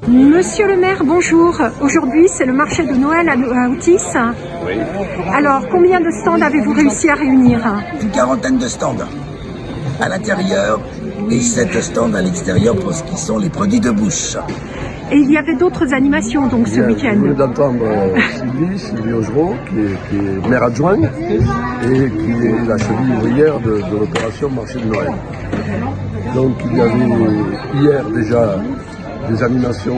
Monsieur le maire, bonjour. Aujourd'hui, c'est le marché de Noël à Otis. Oui. Alors, combien de stands avez-vous réussi à réunir? Une quarantaine de stands à l'intérieur et 7 stands à l'extérieur pour ce qui sont les produits de bouche. Et il y avait d'autres animations donc ce Vous week-end. venez d'entendre Sylvie Augereau, qui est maire adjoint et qui est la cheville ouvrière de l'opération Marché de Noël. Donc il y avait hier déjà des animations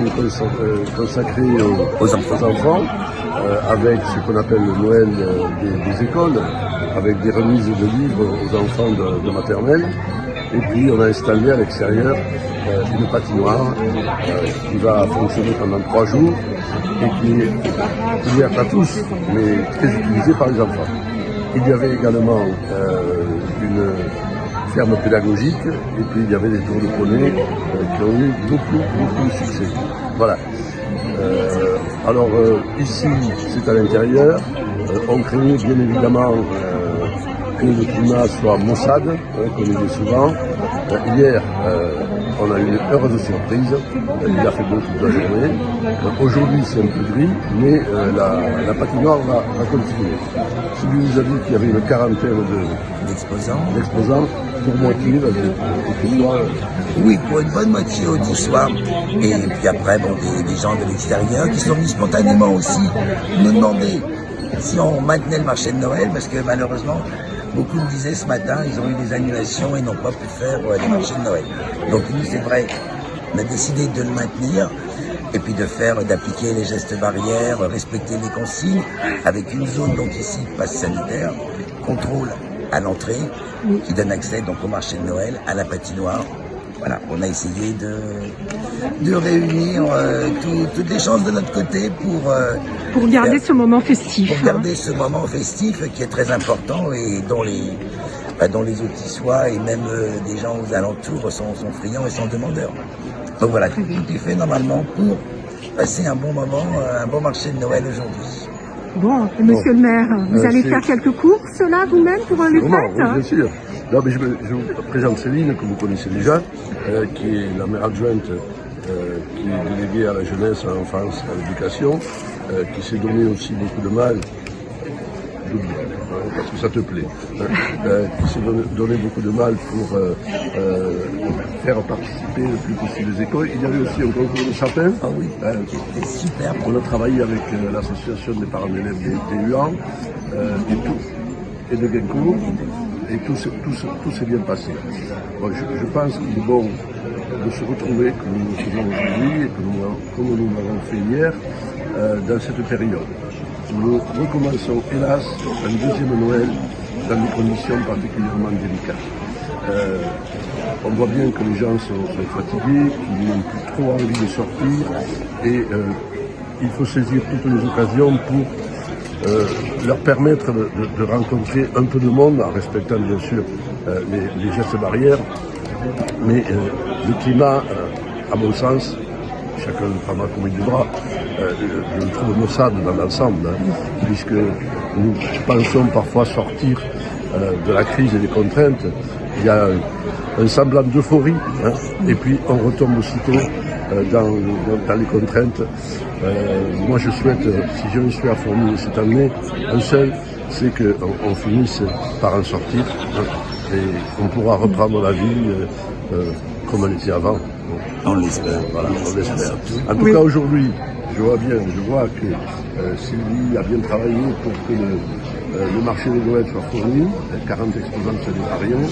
consacrées aux enfants avec ce qu'on appelle le Noël des écoles, avec des remises de livres aux enfants de maternelle. Et puis on a installé à l'extérieur une patinoire qui va fonctionner pendant 3 jours et qui est ouverte à tous, mais très utilisée par les enfants. Il y avait également une ferme pédagogique et puis il y avait des tours de poney qui ont eu beaucoup de succès. Voilà. Alors ici c'est à l'intérieur, on craignait bien évidemment que le climat soit maussade, comme il est souvent. Hier, on a eu une heureuse surprise, il a fait beau toute la journée. Aujourd'hui c'est un peu gris, mais la patinoire va continuer. Celui vous a dit qu'il y avait une quarantaine d'exposants, pour moitié, Oui, pour une bonne moitié au soir. Et puis après, bon, des gens de l'extérieur qui sont venus spontanément aussi nous demander si on maintenait le marché de Noël, parce que malheureusement, beaucoup me disaient ce matin, ils ont eu des annulations et n'ont pas pu faire les marchés de Noël. Donc nous, c'est vrai, on a décidé de le maintenir et puis d'appliquer les gestes barrières, respecter les consignes, avec une zone donc ici, passe sanitaire, contrôle à l'entrée, qui donne accès donc au marché de Noël, à la patinoire. Voilà, on a essayé de réunir toutes les chances de notre côté Pour garder ce moment festif. Pour garder ce moment festif qui est très important et dont les Autissois et même des gens aux alentours sont friands et sont demandeurs. Donc voilà, tout est fait normalement pour passer un bon moment, un bon marché de Noël aujourd'hui. Bon, monsieur le maire, vous allez faire quelques courses là vous-même pour les fêtes? Oui, bien sûr. Non, mais je vous présente Céline, que vous connaissez déjà, qui est la maire adjointe, qui est déléguée à la jeunesse, à l'enfance, à l'éducation, qui s'est donné aussi beaucoup de mal, parce que ça te plaît, qui s'est donné beaucoup de mal pour faire participer le plus possible les écoles. Il y avait aussi un concours de sapin. Ah oui, c'était super. On a travaillé avec l'association des parents d'élèves des UAN et de Guincourt. Et tout s'est bien passé. Bon, je pense qu'il est bon de se retrouver, comme nous le faisons aujourd'hui et comme nous l'avons fait hier, dans cette période. Nous recommençons, hélas, un deuxième Noël dans des conditions particulièrement délicates. On voit bien que les gens sont fatigués, qu'ils n'ont plus trop envie de sortir et il faut saisir toutes les occasions pour leur permettre de rencontrer un peu de monde en respectant bien sûr les gestes barrières. Mais le climat, à mon sens, chacun le prendra comme il devra, je le trouve maussade dans l'ensemble, puisque nous pensons parfois sortir de la crise et des contraintes. Il y a un semblant d'euphorie, et puis on retombe aussitôt dans les contraintes. Moi je souhaite, si j'ai un souhait à formuler cette année, un seul, c'est qu'on finisse par en sortir et qu'on pourra reprendre la vie comme elle était avant. On l'espère. Voilà, on l'espère. En tout cas aujourd'hui, je vois que Sylvie a bien travaillé pour que le marché de Noël soit fourni, 40 exposants sur les pavillons.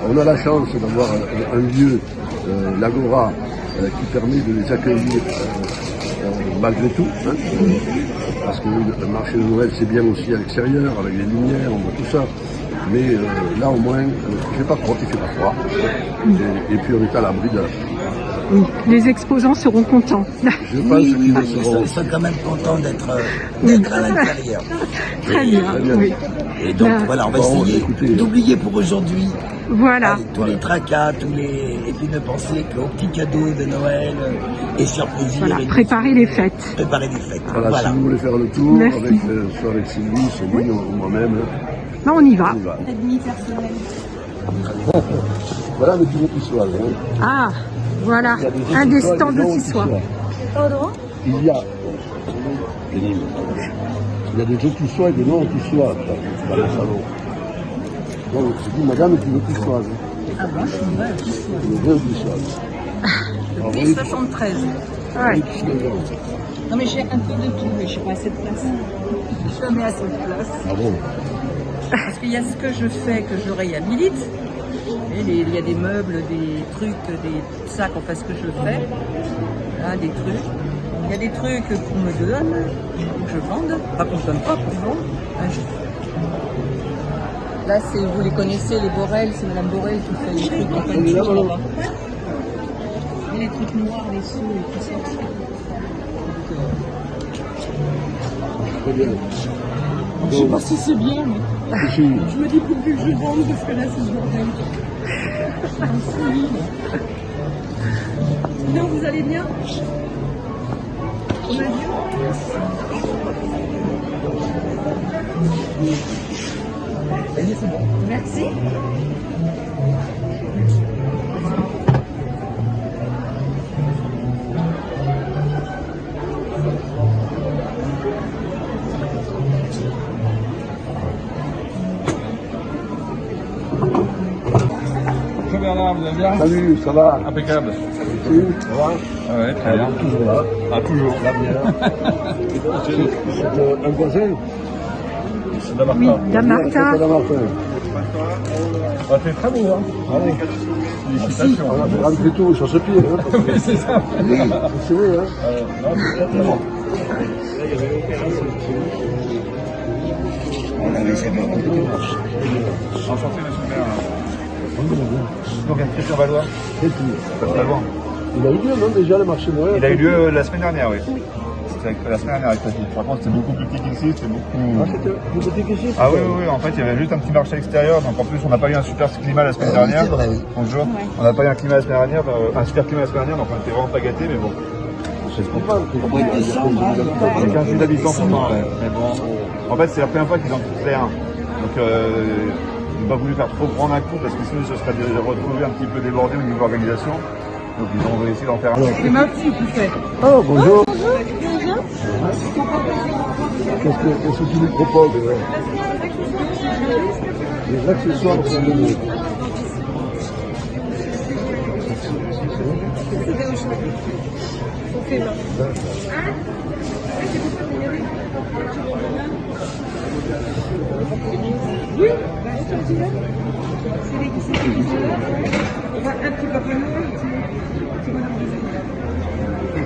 On a la chance d'avoir un lieu, l'Agora, qui permet de les accueillir malgré tout, parce que le marché de Noël c'est bien aussi à l'extérieur, avec les lumières, on voit tout ça, mais là au moins, il ne fait pas trop, il ne fait pas froid, et puis on est à l'abri de... Oui, les exposants seront contents. Je pense qu'ils seront... Ils sont quand même contents d'être à l'intérieur. Très bien, oui. Et donc voilà, on va essayer d'oublier pour aujourd'hui voilà. Tous les tracas, et puis ne penser qu'aux petits cadeaux de Noël et surprises. Voilà, préparer les fêtes. Préparer les fêtes. Voilà, si vous voulez faire le tour, soit avec Sylvie, Céline ou moi-même. Non, on y va. Voilà le bureau qui soit. Ah, voilà, un des stands de Tissois. Pardon? Il y a des qui et des non qui soient dans le salon. Donc, je dis, madame, tu veux qui soit? Ah bon, je suis vraie, qui soit. Je veux qui soit. Depuis 73. Ouais. Non mais j'ai un peu de tout, mais je suis pas assez de place. Je mets assez de place. Ah bon? Parce qu'il y a ce que je fais que je réhabilite. Et il y a des meubles, des trucs, des sacs, enfin ce que je fais. Là, des trucs. Il y a des trucs qu'on me donne, que je vende. Pas qu'on ne donne pas, qu'on vend. Là, vous les connaissez, les Borel, c'est Madame Borel qui fait les trucs en peinture là-bas. Et les trucs noirs, les sous et tout ça. Très bien. Je sais pas si c'est bien, mais je me dis pourvu que je vende, parce que là, c'est le bordel. Sinon, vous allez bien? On va bien? Merci. Bonjour Bernard, vous allez bien? Salut, ça va? Impeccable. Ça va? Ah ouais, très bien. Toujours là. Ah, toujours. La bière. C'est un voisin? C'est de la Oui, Martin. Damartin. C'est Damartin. Ah, c'est très beau, hein? Allez. Félicitations. On a fait rentrer tout sur ce pied. Hein. Oui, c'est ça. C'est vrai, hein? Non, c'est très bon. On avait fait bien. Enchanté, monsieur le maire. Donc, un Christian Valois. Et puis, Très loin. il a eu lieu, non, déjà, le marché de Noël? Il a eu lieu la semaine dernière, oui. C'était la semaine dernière avec Sophie. Par contre, c'était beaucoup plus petit qu'ici, c'était beaucoup... Ah, c'était plus petit qu'ici? Ah oui, oui, oui, en fait, il y avait juste un petit marché extérieur, donc en plus, on n'a pas eu un super climat la semaine dernière. C'est vrai, oui. Bonjour. On n'a pas eu un climat la semaine dernière, un super climat la semaine dernière, donc on était vraiment pas gâtés, mais bon. Je comprends. C'est 15 000 habitants pourtant, ouais. Mais bon, en fait, c'est la première fois qu'ils en fait un. Donc, ils n'ont pas voulu faire trop prendre un coup parce que sinon, ils se seraient retrouvés un petit peu débordés au niveau de l'organisation. Donc, ils ont essayé d'en faire un. C'est ma fille qui fait. Oh, bonjour. Qu'est-ce que tu nous proposes? Les accessoires pour le...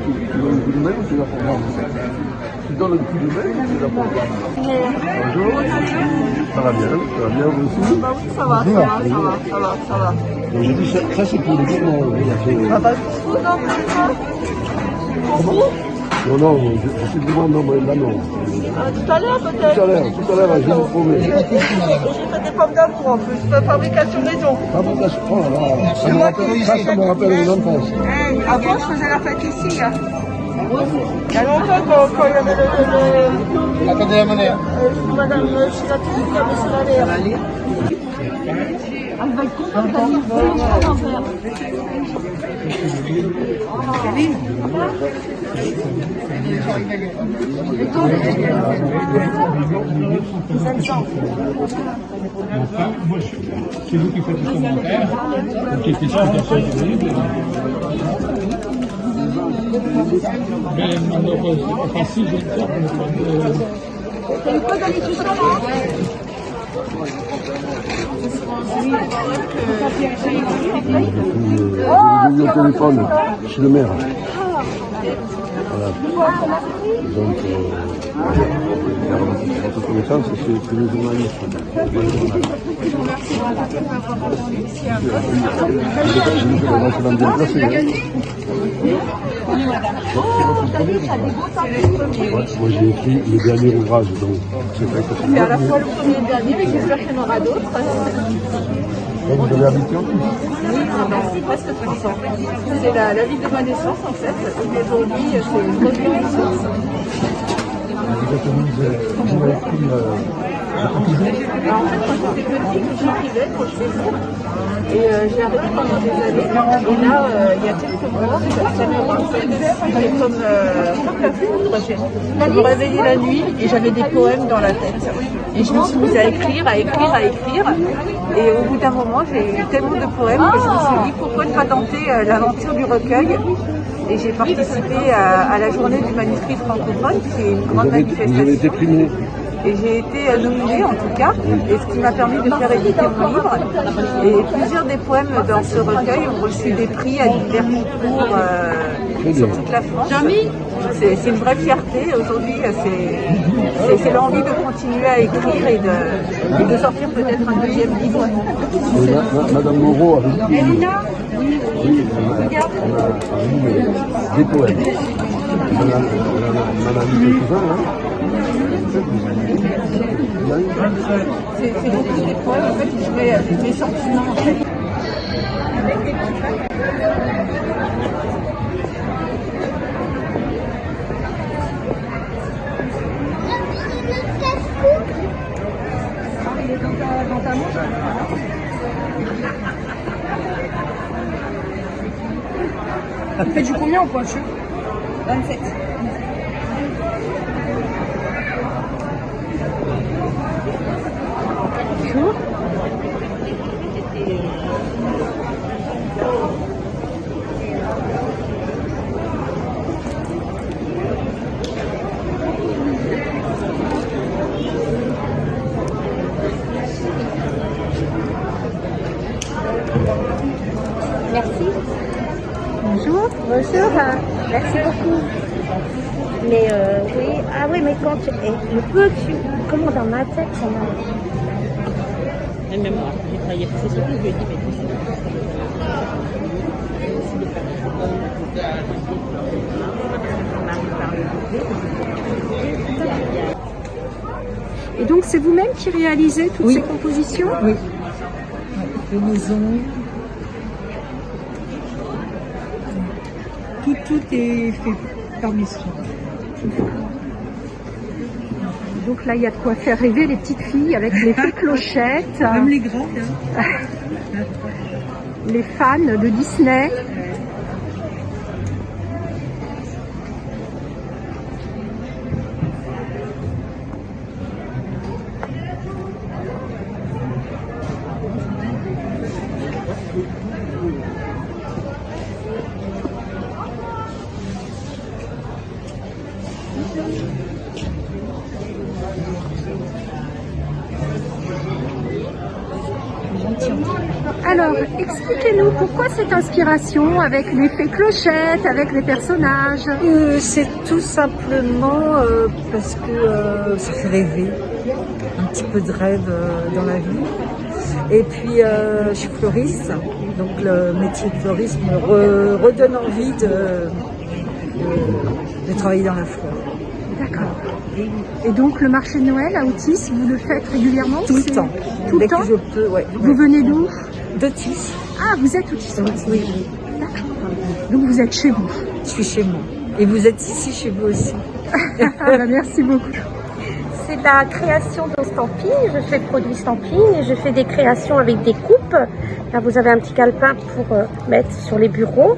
Tu donnes le coup de main ou tu la programmes? Tu donnes le coup de main ou tu la programmes? Bonjour. Ça va bien? Ça va bien vous aussi? Bah oui, ça va, ça va. Donc, j'ai dit, ça c'est pour le gouvernement. Ah bah, vous non, Non, non, je suis devant, non, mais là non. tout à l'heure peut-être. Tout à l'heure, je vous promets. J'ai fait des pommes d'amour en plus, fabrication maison. Fabrication, oh là là, ça me rappelle mon enfance. Avant, je faisais la fête ici. Hein. Il y a longtemps quand il y avait le... La fête de la monnaie. Madame Chilatou qui avait sur la mer. Elle va être contente d'enfer. Moi, c'est vous qui faites le commentaire, donc explication juridique. Mais malheureusement, enfin si je ne sais J'ai eu au téléphone, je suis le maire. Voilà. Donc, votre connaissance, c'est le journaliste. Moi j'ai écrit le dernier ouvrage, donc c'est vrai que c'est... C'est à la fois le premier et le dernier, mais j'espère qu'il y en aura d'autres. Vous avez habité en plus? Merci, presque 30 ans. C'est la ville de ma naissance en fait. Et aujourd'hui, c'est une bonne naissance. Vous avez écrit Alors, en fait, quand j'étais petite, j'écrivais quand j'étais cours. Et je l'ai arrêté pendant des années. Et là, il y a quelques mois, ça m'est arrivé comme la foudre. Je me réveillais la nuit et j'avais des poèmes dans la tête. Et je me suis mise à écrire. Et au bout d'un moment, j'ai eu tellement de poèmes que je me suis dit pourquoi ne pas tenter l'aventure du recueil. Et j'ai participé à la journée du manuscrit francophone, qui est une grande manifestation. Vous avez été primé. Et j'ai été nominée en tout cas, et ce qui m'a permis de faire éditer mon livre. Et plusieurs des poèmes dans ce recueil ont reçu des prix à divers concours sur toute la France. C'est une vraie fierté. Aujourd'hui, c'est l'envie de continuer à écrire et de sortir peut-être un deuxième livre. Madame Moreau avait dit des poèmes. On en a lu quelques-uns, hein. C'est beaucoup des poèmes, en fait, je mets mes sentiments, en fait. Vous faites du combien en pointure? 27. Bonjour. Merci. Bonjour. Bonjour. Merci beaucoup. Mais oui, ah oui, mais quand le peu que comment dans ma tête, ça m'a... Et même moi, j'ai travaillé. C'est surtout que je lui ai dit, mais tu sais. Et donc c'est vous-même qui réalisez toutes ces compositions? Oui. Les maisons. Tout est fait par mes soins. Donc là il y a de quoi faire rêver les petites filles avec les fées clochettes. Même les grandes. Hein. Les fans de Disney. Alors, expliquez-nous pourquoi cette inspiration avec les fées clochettes, avec les personnages? C'est tout simplement parce que ça fait rêver, un petit peu de rêve dans la vie. Et puis je suis fleuriste, donc le métier de fleuriste me redonne envie de travailler dans la fleur. D'accord. Et donc le marché de Noël à Autis, vous le faites régulièrement? Tout le temps. Tout le Dès temps que je peux, ouais. Vous venez d'où? D'Autis. Ah, vous êtes Autis. Oui. D'accord. Donc vous êtes chez vous. Je suis chez moi. Et vous êtes ici chez vous aussi. Merci beaucoup. C'est de la création d'estampilles. Je fais produits stampilles et je fais des créations avec des coupes. Là, vous avez un petit calepin pour mettre sur les bureaux.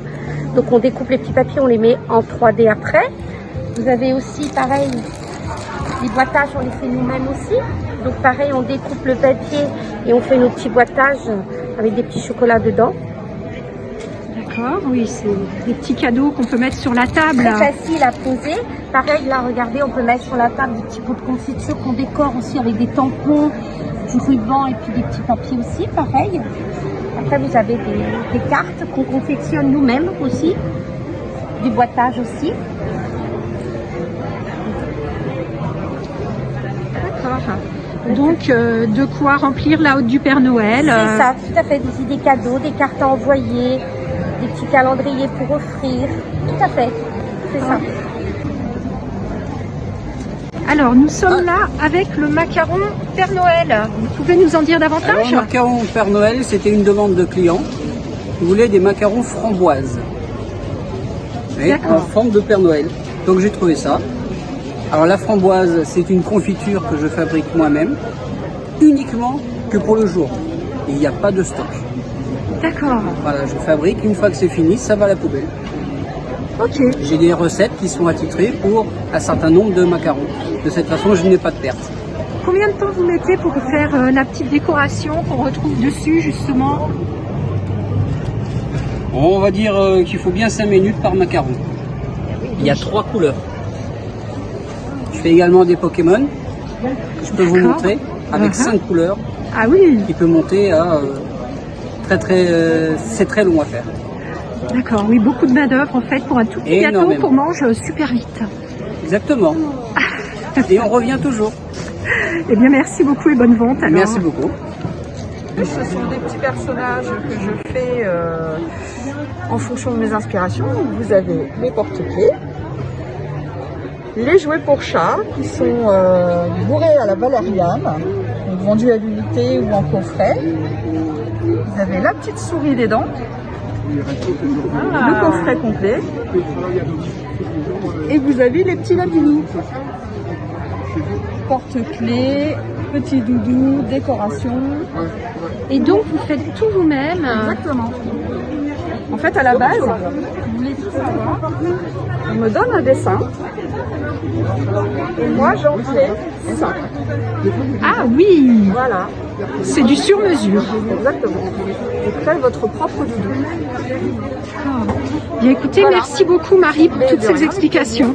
Donc, on découpe les petits papiers, on les met en 3D après. Vous avez aussi, pareil, les boîtages, on les fait nous-mêmes aussi. Donc, pareil, on découpe le papier et on fait nos petits boîtages avec des petits chocolats dedans. D'accord, oui, c'est des petits cadeaux qu'on peut mettre sur la table. Très facile à poser. Pareil, là, regardez, on peut mettre sur la table des petits pots de confiture qu'on décore aussi avec des tampons, du ruban et puis des petits papiers aussi, pareil. Après, vous avez des cartes qu'on confectionne nous-mêmes aussi, du boitage aussi. D'accord. Donc, de quoi remplir la hotte du Père Noël. C'est ça, tout à fait. Des idées cadeaux, des cartes à envoyer, des petits calendriers pour offrir. Tout à fait, c'est ça. Alors, nous sommes là avec le macaron Père Noël. Vous pouvez nous en dire davantage? Alors, macaron Père Noël, c'était une demande de client. Ils voulaient des macarons framboises. Oui, en forme de Père Noël. Donc j'ai trouvé ça. Alors la framboise, c'est une confiture que je fabrique moi-même. uniquement que pour le jour. Et il n'y a pas de stock. D'accord. Voilà, je fabrique, une fois que c'est fini, ça va à la poubelle. Ok. J'ai des recettes qui sont attitrées pour un certain nombre de macarons. De cette façon, je n'ai pas de perte. Combien de temps vous mettez pour faire la petite décoration qu'on retrouve dessus justement? On va dire qu'il faut bien 5 minutes par macaron. Il y a 3 couleurs. Je fais également des Pokémon que je peux vous montrer avec 5 couleurs. Ah oui. Qui peut monter à c'est très long à faire. D'accord, oui, beaucoup de main d'œuvre en fait pour un tout petit gâteau qu'on mange super vite. Exactement. Et on revient toujours. Eh bien, merci beaucoup et bonne vente alors. Merci beaucoup. Ce sont des petits personnages que je fais en fonction de mes inspirations. Vous avez les porte-clés, les jouets pour chats qui sont bourrés à la valériane, donc vendus à l'unité ou en coffret. Vous avez la petite souris des dents, le coffret complet, et vous avez les petits lapinous. Porte-clés, petit doudou, décoration. Et donc vous faites tout vous-même? Exactement. En fait, à la base, vous voulez tout savoir, on me donne un dessin et moi j'en fais ça. Ah oui. Voilà. C'est du sur-mesure. Exactement. Vous créez votre propre doudou. Bien écoutez, merci beaucoup Marie pour toutes ces explications.